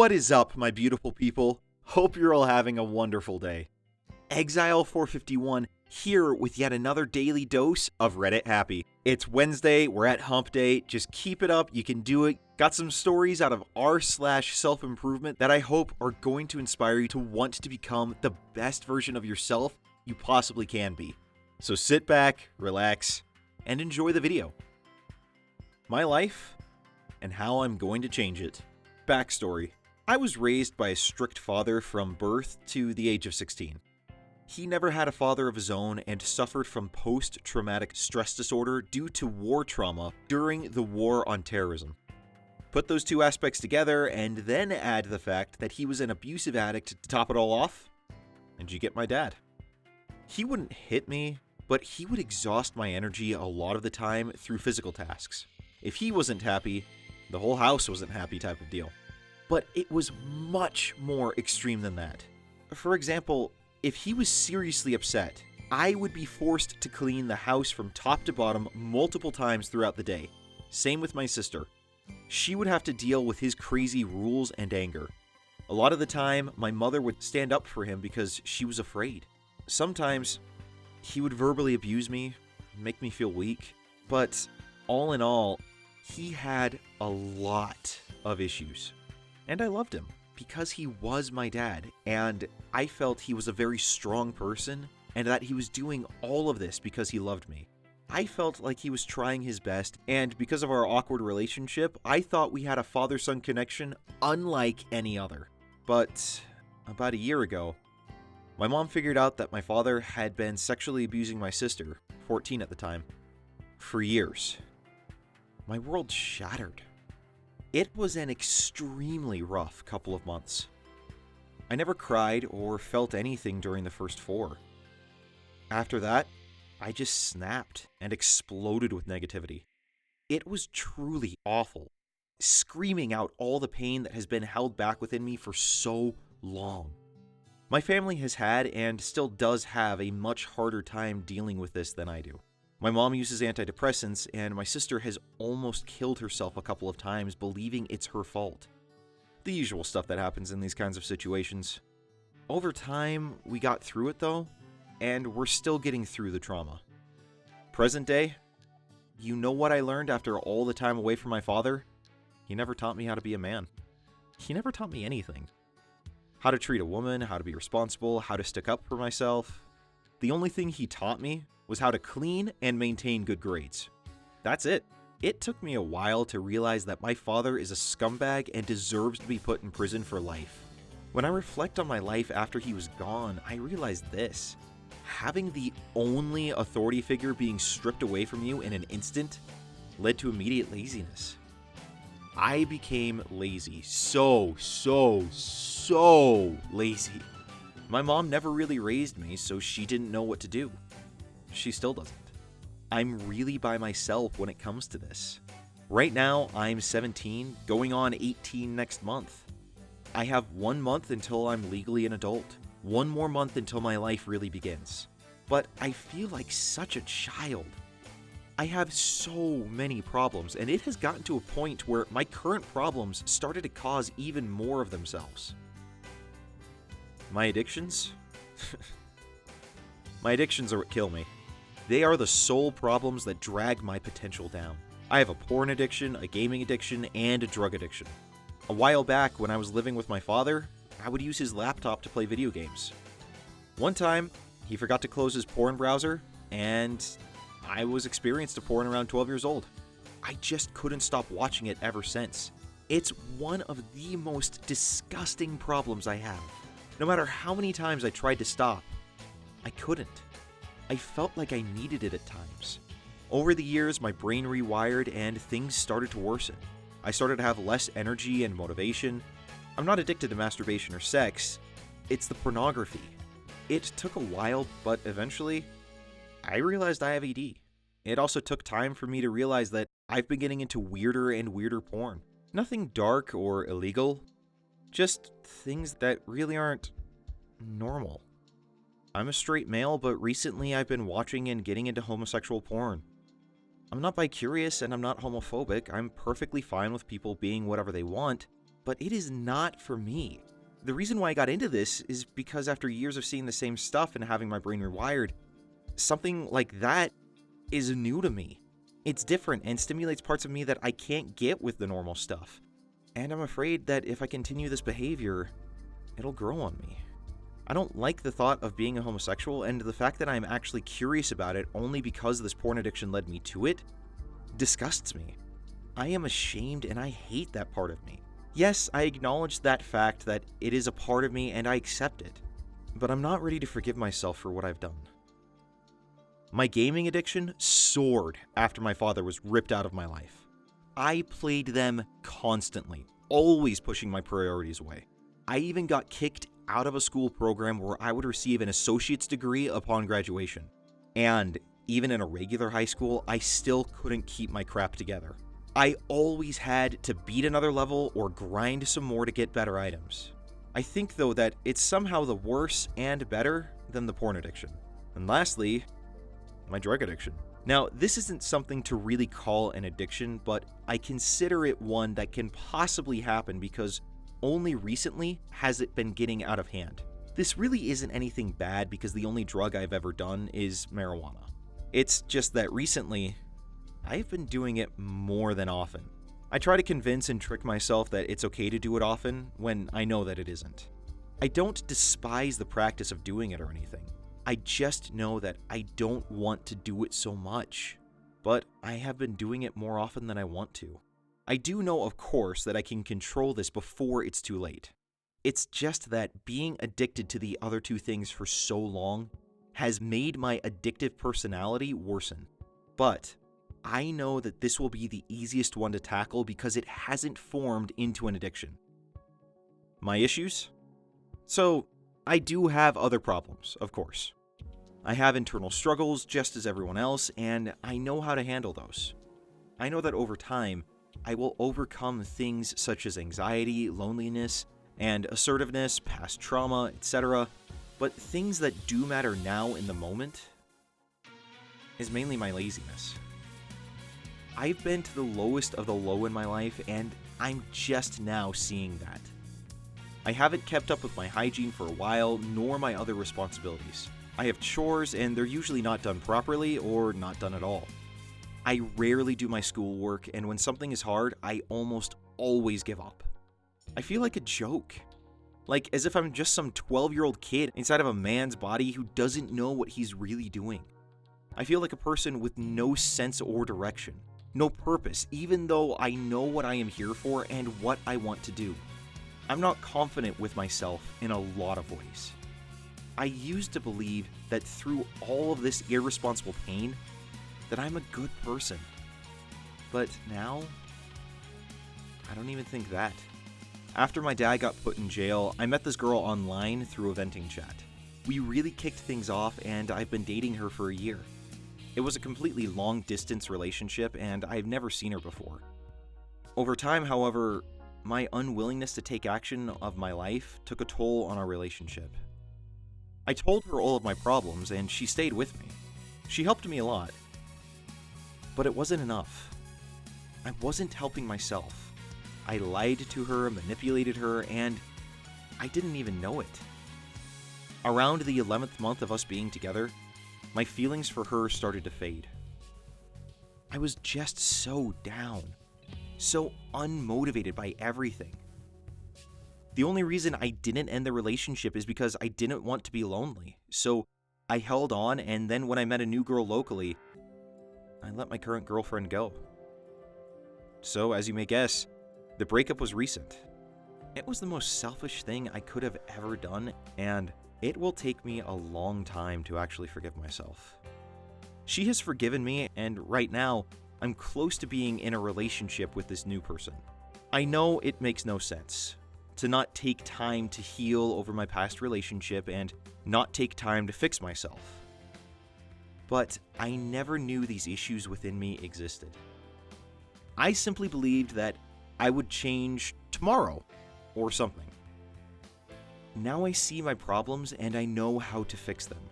What is up, my beautiful people? Hope you're all having a wonderful day. Exile451 here with yet another daily dose of Reddit Happy. It's Wednesday, we're at hump day, just keep it up, you can do it. Got some stories out of r/self-improvement that I hope are going to inspire you to want to become the best version of yourself you possibly can be. So sit back, relax, and enjoy the video. My life and how I'm going to change it. Backstory. I was raised by a strict father from birth to the age of 16. He never had a father of his own and suffered from post-traumatic stress disorder due to war trauma during the war on terrorism. Put those two aspects together and then add the fact that he was an abusive addict to top it all off, and you get my dad. He wouldn't hit me, but he would exhaust my energy a lot of the time through physical tasks. If he wasn't happy, the whole house wasn't happy type of deal. But it was much more extreme than that. For example, if he was seriously upset, I would be forced to clean the house from top to bottom multiple times throughout the day. Same with my sister. She would have to deal with his crazy rules and anger. A lot of the time, my mother would stand up for him because she was afraid. Sometimes, he would verbally abuse me, make me feel weak, but all in all, he had a lot of issues. And I loved him because he was my dad, and I felt he was a very strong person and that he was doing all of this because he loved me. I felt like he was trying his best, and because of our awkward relationship, I thought we had a father-son connection unlike any other. But about a year ago, my mom figured out that my father had been sexually abusing my sister, 14 at the time, for years. My world shattered. It was an extremely rough couple of months. I never cried or felt anything during the first 4. After that, I just snapped and exploded with negativity. It was truly awful, screaming out all the pain that has been held back within me for so long. My family has had and still does have a much harder time dealing with this than I do. My mom uses antidepressants, and my sister has almost killed herself a couple of times, believing it's her fault. The usual stuff that happens in these kinds of situations. Over time, we got through it though, and we're still getting through the trauma. Present day, you know what I learned after all the time away from my father? He never taught me how to be a man. He never taught me anything. How to treat a woman, how to be responsible, how to stick up for myself. The only thing he taught me was how to clean and maintain good grades. That's it. It took me a while to realize that my father is a scumbag and deserves to be put in prison for life. When I reflect on my life after he was gone, I realized this. Having the only authority figure being stripped away from you in an instant led to immediate laziness. I became lazy. So lazy. My mom never really raised me, so she didn't know what to do. She still doesn't. I'm really by myself when it comes to this. Right now, I'm 17, going on 18 next month. I have 1 month until I'm legally an adult. 1 more month until my life really begins. But I feel like such a child. I have so many problems, and it has gotten to a point where my current problems started to cause even more of themselves. My addictions? My addictions are what kill me. They are the sole problems that drag my potential down. I have a porn addiction, a gaming addiction, and a drug addiction. A while back, when I was living with my father, I would use his laptop to play video games. One time, he forgot to close his porn browser, and I was experienced to porn around 12 years old. I just couldn't stop watching it ever since. It's one of the most disgusting problems I have. No matter how many times I tried to stop, I couldn't. I felt like I needed it at times. Over the years, my brain rewired and things started to worsen. I started to have less energy and motivation. I'm not addicted to masturbation or sex. It's the pornography. It took a while, but eventually, I realized I have AD. It also took time for me to realize that I've been getting into weirder and weirder porn. Nothing dark or illegal, just things that really aren't normal. I'm a straight male, but recently I've been watching and getting into homosexual porn. I'm not bi-curious and I'm not homophobic. I'm perfectly fine with people being whatever they want. but it is not for me. The reason why I got into this is because after years of seeing the same stuff and having my brain rewired, something like that is new to me. It's different and stimulates parts of me that I can't get with the normal stuff. And I'm afraid that if I continue this behavior, it'll grow on me. I don't like the thought of being a homosexual, and the fact that I'm actually curious about it only because this porn addiction led me to it disgusts me. I am ashamed and I hate that part of me. Yes, I acknowledge that fact that it is a part of me and I accept it, but I'm not ready to forgive myself for what I've done. My gaming addiction soared after my father was ripped out of my life. I played them constantly, always pushing my priorities away. I even got kicked out of a school program where I would receive an associate's degree upon graduation. And even in a regular high school, I still couldn't keep my crap together. I always had to beat another level or grind some more to get better items. I think though that it's somehow the worse and better than the porn addiction. And lastly, my drug addiction. Now, this isn't something to really call an addiction, but I consider it one that can possibly happen because only recently has it been getting out of hand. This really isn't anything bad because the only drug I've ever done is marijuana. It's just that recently, I've been doing it more than often. I try to convince and trick myself that it's okay to do it often when I know that it isn't. I don't despise the practice of doing it or anything. I just know that I don't want to do it so much, but I have been doing it more often than I want to. I do know, of course, that I can control this before it's too late. It's just that being addicted to the other two things for so long has made my addictive personality worsen. But I know that this will be the easiest one to tackle because it hasn't formed into an addiction. My issues? So, I do have other problems, of course. I have internal struggles just as everyone else, and I know how to handle those. I know that over time, I will overcome things such as anxiety, loneliness, and assertiveness, past trauma, etc. But things that do matter now in the moment is mainly my laziness. I've been to the lowest of the low in my life, and I'm just now seeing that. I haven't kept up with my hygiene for a while, nor my other responsibilities. I have chores, and they're usually not done properly or not done at all. I rarely do my schoolwork, and when something is hard, I almost always give up. I feel like a joke. Like as if I'm just some 12-year-old kid inside of a man's body who doesn't know what he's really doing. I feel like a person with no sense or direction, no purpose, even though I know what I am here for and what I want to do. I'm not confident with myself in a lot of ways. I used to believe that through all of this irresponsible pain, that I'm a good person. But now, I don't even think that. After my dad got put in jail, I met this girl online through a venting chat. We really kicked things off, and I've been dating her for a year. It was a completely long-distance relationship, and I've never seen her before. Over time, however, my unwillingness to take action of my life took a toll on our relationship. I told her all of my problems, and she stayed with me. She helped me a lot. But it wasn't enough. I wasn't helping myself. I lied to her, manipulated her, and I didn't even know it. Around the 11th month of us being together, my feelings for her started to fade. I was just so down, so unmotivated by everything. The only reason I didn't end the relationship is because I didn't want to be lonely, so I held on, and then when I met a new girl locally, I let my current girlfriend go. So, as you may guess, the breakup was recent. It was the most selfish thing I could have ever done, and it will take me a long time to actually forgive myself. She has forgiven me, and right now, I'm close to being in a relationship with this new person. I know it makes no sense to not take time to heal over my past relationship and not take time to fix myself. But I never knew these issues within me existed. I simply believed that I would change tomorrow or something. Now I see my problems and I know how to fix them.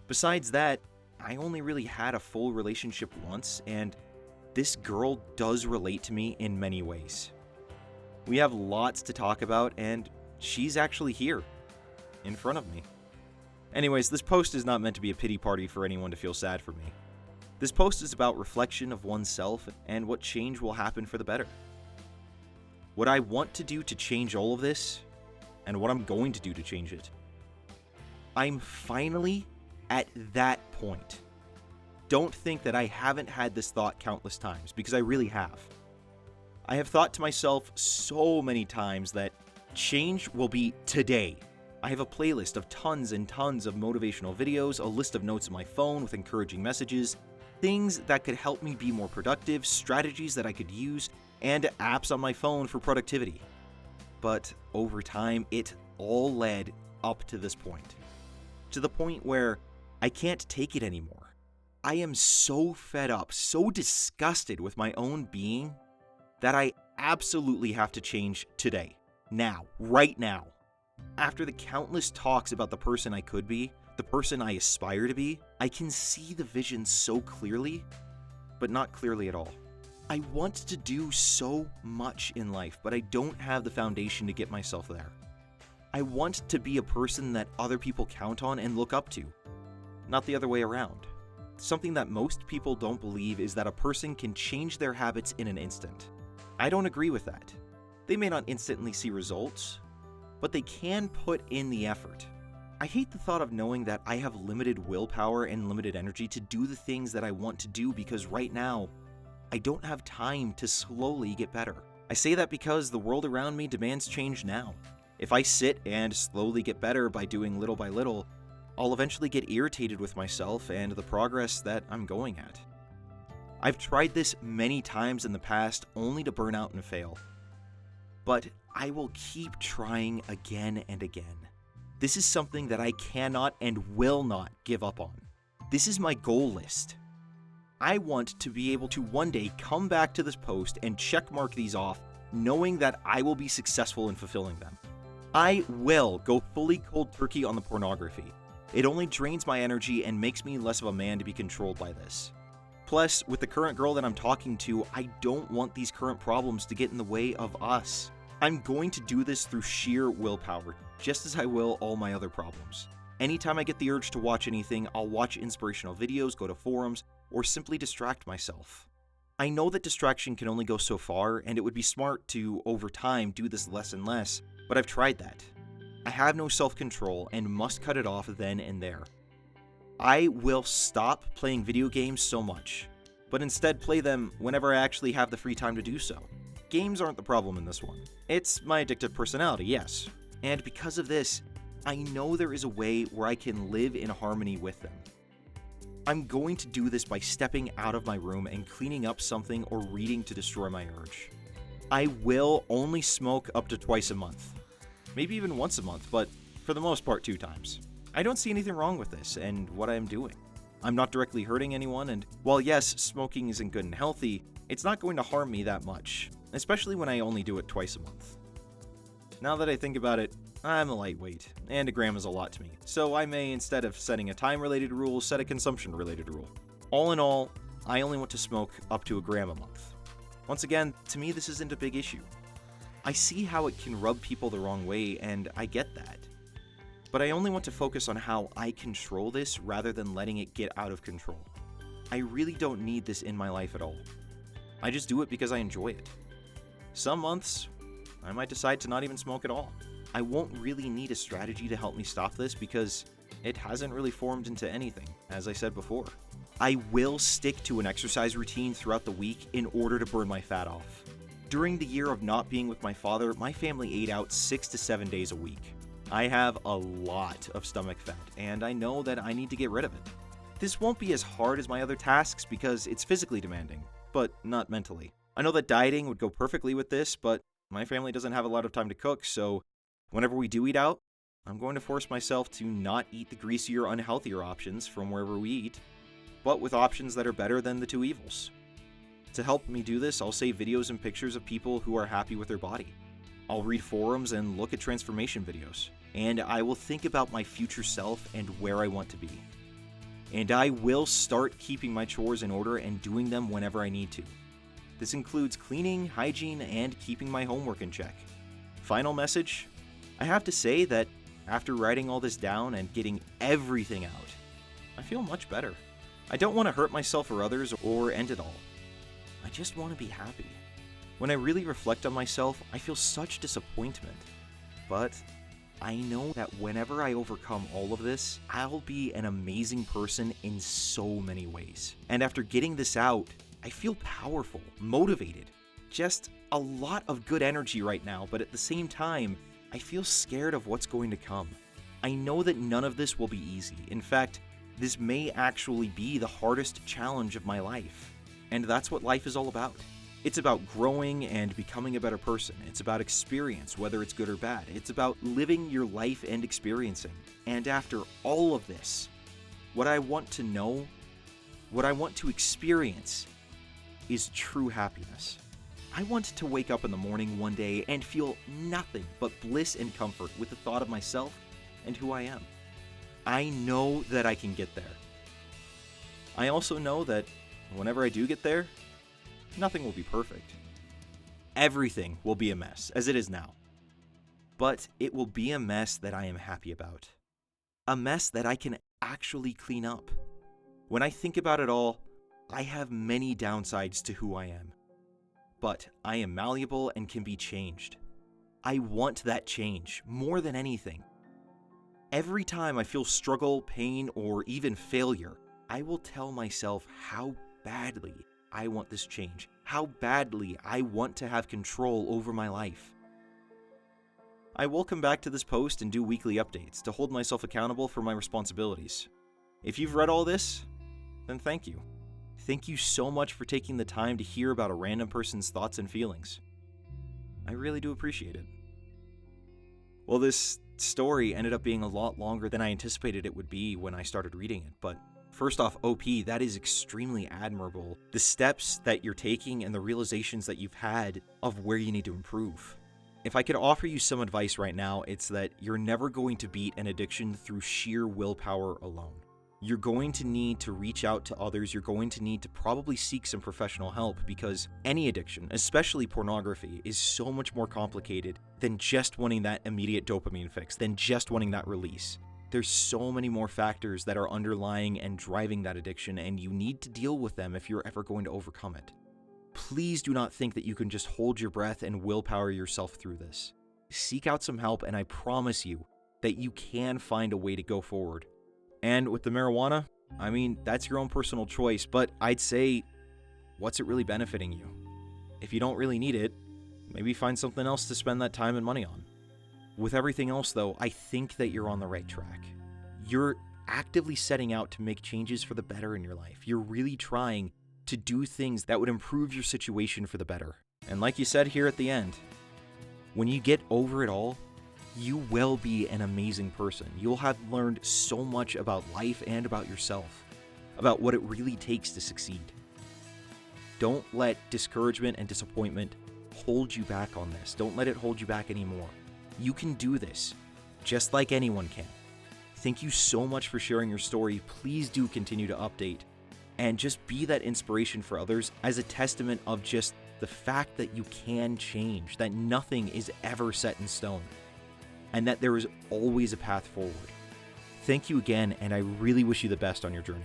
Besides that, I only really had a full relationship once, and this girl does relate to me in many ways. We have lots to talk about, and she's actually here, in front of me. Anyways, this post is not meant to be a pity party for anyone to feel sad for me. This post is about reflection of oneself and what change will happen for the better. What I want to do to change all of this, and what I'm going to do to change it. I'm finally at that point. Don't think that I haven't had this thought countless times, because I really have. I have thought to myself so many times that change will be today. I have a playlist of tons and tons of motivational videos, a list of notes on my phone with encouraging messages, things that could help me be more productive, strategies that I could use, and apps on my phone for productivity. But over time, it all led up to this point. To the point where I can't take it anymore. I am so fed up, so disgusted with my own being, that I absolutely have to change today. Now. Right now. After the countless talks about the person I could be, the person I aspire to be, I can see the vision so clearly, but not clearly at all. I want to do so much in life, but I don't have the foundation to get myself there. I want to be a person that other people count on and look up to, not the other way around. Something that most people don't believe is that a person can change their habits in an instant. I don't agree with that. They may not instantly see results, but they can put in the effort. I hate the thought of knowing that I have limited willpower and limited energy to do the things that I want to do because right now, I don't have time to slowly get better. I say that because the world around me demands change now. If I sit and slowly get better by doing little by little, I'll eventually get irritated with myself and the progress that I'm going at. I've tried this many times in the past only to burn out and fail. But I will keep trying again and again. This is something that I cannot and will not give up on. This is my goal list. I want to be able to one day come back to this post and checkmark these off, knowing that I will be successful in fulfilling them. I will go fully cold turkey on the pornography. It only drains my energy and makes me less of a man to be controlled by this. Plus, with the current girl that I'm talking to, I don't want these current problems to get in the way of us. I'm going to do this through sheer willpower, just as I will all my other problems. Anytime I get the urge to watch anything, I'll watch inspirational videos, go to forums, or simply distract myself. I know that distraction can only go so far, and it would be smart to, over time, do this less and less, but I've tried that. I have no self-control and must cut it off then and there. I will stop playing video games so much, but instead play them whenever I actually have the free time to do so. Games aren't the problem in this one. It's my addictive personality, yes. And because of this, I know there is a way where I can live in harmony with them. I'm going to do this by stepping out of my room and cleaning up something or reading to destroy my urge. I will only smoke up to twice a month. Maybe even once a month, but for the most part 2 times. I don't see anything wrong with this and what I am doing. I'm not directly hurting anyone, and while yes, smoking isn't good and healthy, it's not going to harm me that much, especially when I only do it twice a month. Now that I think about it, I'm a lightweight, and a gram is a lot to me, so I may, instead of setting a time-related rule, set a consumption-related rule. All in all, I only want to smoke up to a gram a month. Once again, to me this isn't a big issue. I see how it can rub people the wrong way, and I get that. But I only want to focus on how I control this rather than letting it get out of control. I really don't need this in my life at all. I just do it because I enjoy it. Some months, I might decide to not even smoke at all. I won't really need a strategy to help me stop this because it hasn't really formed into anything, as I said before. I will stick to an exercise routine throughout the week in order to burn my fat off. During the year of not being with my father, my family ate out 6 to 7 days a week. I have a lot of stomach fat, and I know that I need to get rid of it. This won't be as hard as my other tasks because it's physically demanding, but not mentally. I know that dieting would go perfectly with this, but my family doesn't have a lot of time to cook, so whenever we do eat out, I'm going to force myself to not eat the greasier, unhealthier options from wherever we eat, but with options that are better than the 2 evils. To help me do this, I'll save videos and pictures of people who are happy with their body. I'll read forums and look at transformation videos, and I will think about my future self and where I want to be. And I will start keeping my chores in order and doing them whenever I need to. This includes cleaning, hygiene, and keeping my homework in check. Final message: I have to say that after writing all this down and getting everything out, I feel much better. I don't want to hurt myself or others or end it all. I just want to be happy. When I really reflect on myself, I feel such disappointment. But I know that whenever I overcome all of this, I'll be an amazing person in so many ways. And after getting this out, I feel powerful, motivated, just a lot of good energy right now, but at the same time, I feel scared of what's going to come. I know that none of this will be easy. In fact, this may actually be the hardest challenge of my life. And that's what life is all about. It's about growing and becoming a better person. It's about experience, whether it's good or bad. It's about living your life and experiencing. And after all of this, what I want to know, what I want to experience, is true happiness. I want to wake up in the morning one day and feel nothing but bliss and comfort with the thought of myself and who I am. I know that I can get there. I also know that whenever I do get there, nothing will be perfect. Everything will be a mess, as it is now. But it will be a mess that I am happy about. A mess that I can actually clean up. When I think about it all, I have many downsides to who I am. But I am malleable and can be changed. I want that change more than anything. Every time I feel struggle, pain, or even failure, I will tell myself how badly I want this change, how badly I want to have control over my life. I will come back to this post and do weekly updates to hold myself accountable for my responsibilities. If you've read all this, then thank you. Thank you so much for taking the time to hear about a random person's thoughts and feelings. I really do appreciate it. Well, this story ended up being a lot longer than I anticipated it would be when I started reading it, but first off, OP, that is extremely admirable. The steps that you're taking and the realizations that you've had of where you need to improve. If I could offer you some advice right now, it's that you're never going to beat an addiction through sheer willpower alone. You're going to need to reach out to others. You're going to need to probably seek some professional help, because any addiction, especially pornography, is so much more complicated than just wanting that immediate dopamine fix, than just wanting that release. There's so many more factors that are underlying and driving that addiction, and you need to deal with them if you're ever going to overcome it. Please do not think that you can just hold your breath and willpower yourself through this. Seek out some help, and I promise you that you can find a way to go forward. And with the marijuana, I mean, that's your own personal choice, but I'd say, what's it really benefiting you? If you don't really need it, maybe find something else to spend that time and money on. With everything else, though, I think that you're on the right track. You're actively setting out to make changes for the better in your life. You're really trying to do things that would improve your situation for the better. And like you said here at the end, when you get over it all, you will be an amazing person. You'll have learned so much about life and about yourself, about what it really takes to succeed. Don't let discouragement and disappointment hold you back on this. Don't let it hold you back anymore. You can do this, just like anyone can. Thank you so much for sharing your story. Please do continue to update and just be that inspiration for others as a testament of just the fact that you can change, that nothing is ever set in stone, and that there is always a path forward. Thank you again, and I really wish you the best on your journey.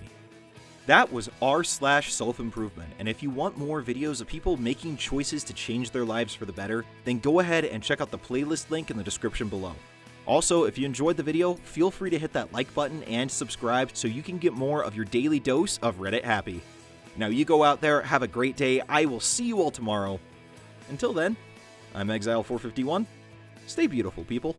That was r/self-improvement, and if you want more videos of people making choices to change their lives for the better, then go ahead and check out the playlist link in the description below. Also, if you enjoyed the video, feel free to hit that like button and subscribe so you can get more of your daily dose of Reddit Happy. Now you go out there, have a great day. I will see you all tomorrow. Until then, I'm Exile451. Stay beautiful, people.